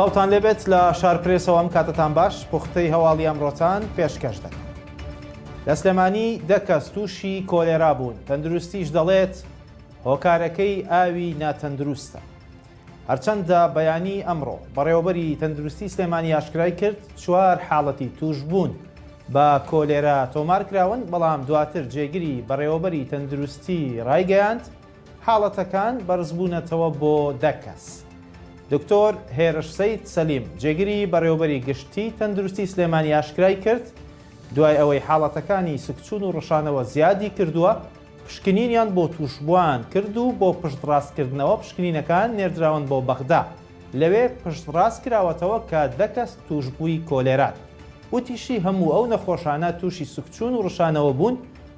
سڵاوتان لێبێت لە شارپرێسەوە ئەم کاتتان باش پوختەی هەواڵی ئەمڕۆتان پێشکەش دەکەن. لە سلێمانی 10 کەس تووشی کۆلێرا بوون. تەندروستیش دەڵێت هۆکارەکەی ئاوی ناتەندروستە. هەرچەندە بەیانی ئەمڕۆ بەڕێوەبەری تەندروستی سلێمانی ئاشکرای کرد 4 حاڵەتی توشبوون بە کۆلێرا تۆمار کراون، بەڵام دواتر جێگیری بەڕێوەبەری تەندروستی ڕایگەیاند حاڵەتەکان بەرزبوونەتەوە بۆ 10 کەس. دکتۆر هێرش سەید سەلیم جێگیری بەڕێوەبەری گشتی تەندروستی سلێمانی ئاشکرای کرد دوای ئەوەی حاڵەتەکانی سکچون و ڕەشانەوە زیادی کردووە، پشکنینیان بۆ توشبووان کرد و بۆ پشتڕاستکردنەوە پشکنینەکان نێردراون بۆ بەغدا. لەوێ پشتڕاست کراوەتەوە کە 10 کەس توشبووی کۆلێران. وتیشی هەموو ئەو نەخۆشانە تووشی سکچون و ڕەشانەوە بوون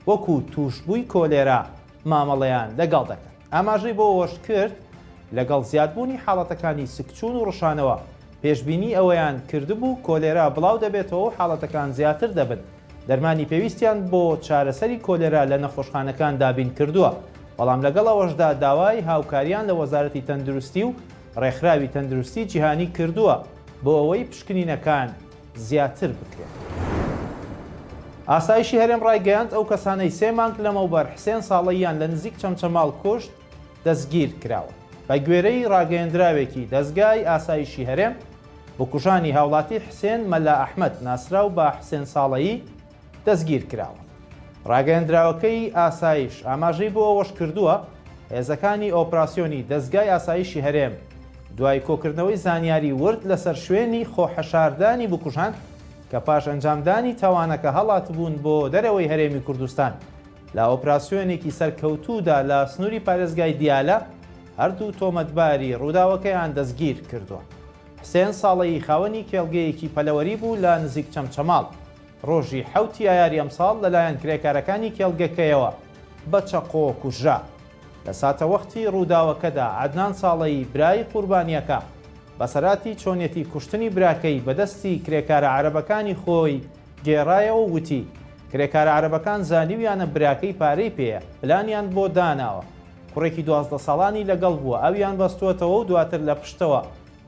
وەکو توشبووی کۆلێرا مامەڵەیان لەگەڵ دەکەن. ئاماژەی بۆ وەش کرد لەگەڵ زیادبوونی حاڵەتەکانی سکچون و ڕەشانەوە پێشبینی ئەوەیان کردبوو کۆلێرا بڵاو دەبێتەوە و حاڵەتەکان زیاتر دەبن. دەرمانی پێویستیان بۆ چارەسەری کۆلێرا لە نەخۆشخانەکان دابین کردووە، بەڵام لەگەڵ ئەوەشدا داوای هاوکاریان لە وەزارەتی تەندروستی و ڕێکخراوی تەندروستی جیهانی کردووە بۆ ئەوەی پشکنینەکان زیاتر بکرێت. ئاسایشی هەرێم ڕایگەیاند ئەو کەسانەی 3 مانگ لەمەوبەر حسێن ساڵەییان لە نزیک چەمچەماڵ کوشت دەستگیر کراوە. بە گوێرەی ڕاگەیەندراوێکی دەستگای ئاسایشی هەرێم بۆ کوژانی هاوڵاتی حسێن مەلا ئەحمەد ناسراو بە حسێن ساڵەیی دەستگیر کراوە. ڕاگەیەندراوەکەی ئاسایش ئاماژەی بۆ ئەوەش کردووە هێزەکانی ئۆپراسیۆنی دەستگای ئاسایشی هەرێم دوای کۆکردنەوەی زانیاری ورد لەسەر شوێنی خۆحەشاردانی بکوژان کە پاش ئەنجامدانی تاوانەکە هەڵات بوون بۆ دەرەوەی هەرێمی کوردستان لە ئۆپراسیۆنێکی سەرکەوتوودا لە سنووری پارێزگای دیالە هەردوو تۆمەتباری ڕووداوەکەیان دەستگیر کردووە. حسێن ساڵەیی خاوەنی کێڵگەیەکی پەلەوەری بوو لە نزیک چەمچەماڵ. ڕۆژی 7 یاری ئەمساڵ لەلایەن کرێکارەکانی کێڵگەکەیەوە بە چەقۆ کوژرا. لە ساتە وەختی ڕووداوەکەدا عەدنان ساڵەیی برای قوربانیەکە بەسەراتی چۆنیەتی کوشتنی براکەی بەدەستی کرێکارە عەرەبەکانی خۆی گێڕایەوە وتی کرێکارە عەرەبەکان زانیویانە براکەی پارەی پێیە، پلانیان بۆ داناوە. کوڕێکی 12 ساڵانی لەگەڵ بووە، ئەویان بەستووەتەوە و دواتر لە پشتەوە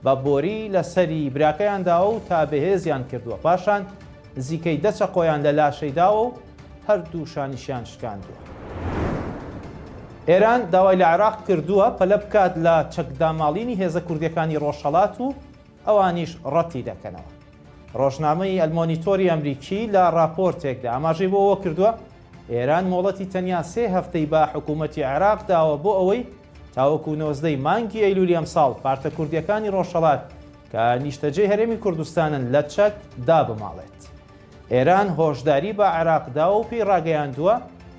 بە بۆری لە سەری براکەیانداوە و تا بەهێزیان کردووە، پاشان نزیکەی 10 چەقۆیان لە لاشەیداوە و هەردوو شانیشیان شکاندووە. ئێران داوای لە عێراق کردووە پەلە بکات لە چەکداماڵینی هێزە کوردیەکانی ڕۆژهەڵات و ئەوانیش ڕەتی دەکەنەوە. ڕۆژنامەی ئەلمۆنیتۆری ئەمریکی لە راپۆرتێکدا ئاماژەی بۆ ئەوە کردووە ئێران مۆڵەتی تەنیا 3 هەفتەی بە حکوومەتی عێراق داوە بۆ ئەوەی تاوەکو 19 مانگی ئەیلولی ئەمساڵ پارتە کوردیەکانی ڕۆژهەڵات کە نیشتەجێی هەرێمی کوردستانن لە چەک دابماڵێت. ئێران هۆشداری بە عێراق داوە و پێی ڕاگەیاندووە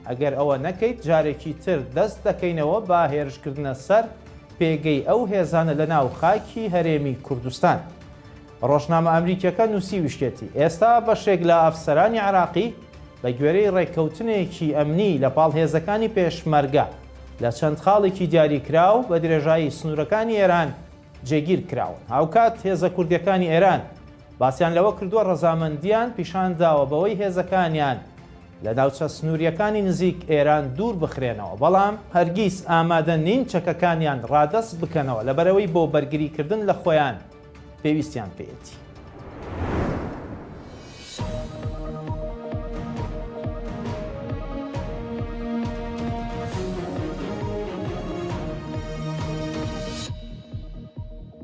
ئەگەر ئەوە نەکەیت جارێکی تر دەست دەکەینەوە بە هێرشکردنە سەر پێگەی ئەو هێزانە لە ناو خاکی هەرێمی کوردستان. ڕۆژنامە ئەمریکیەکە نووسی وشکێتی ئێستا بەشێک لە ئەفسەرانی عێراقی بە گوێرەی ڕێککەوتنێکی ئەمنی لە پاڵ هێزەکانی پێشمەرگە لە چەند خاڵێکی دیاریکراو بە درێژایی سنوورەکانی ئێران جێگیر کراون. هاوکات هێزە کوردیەکانی ئێران باسییان لەوە کردووە ڕەزامەندیان پیشانداوە بەوەی هێزەکانیان لە ناوچە سنووریەکانی نزیک ئێران دوور بخرێنەوە، بەڵام هەرگیز ئامادە نین چەکەکانیان ڕادەست بکەنەوە لەبەرەوەی بۆ بەرگریکردن لە خۆیان پێویستیان پێێتی.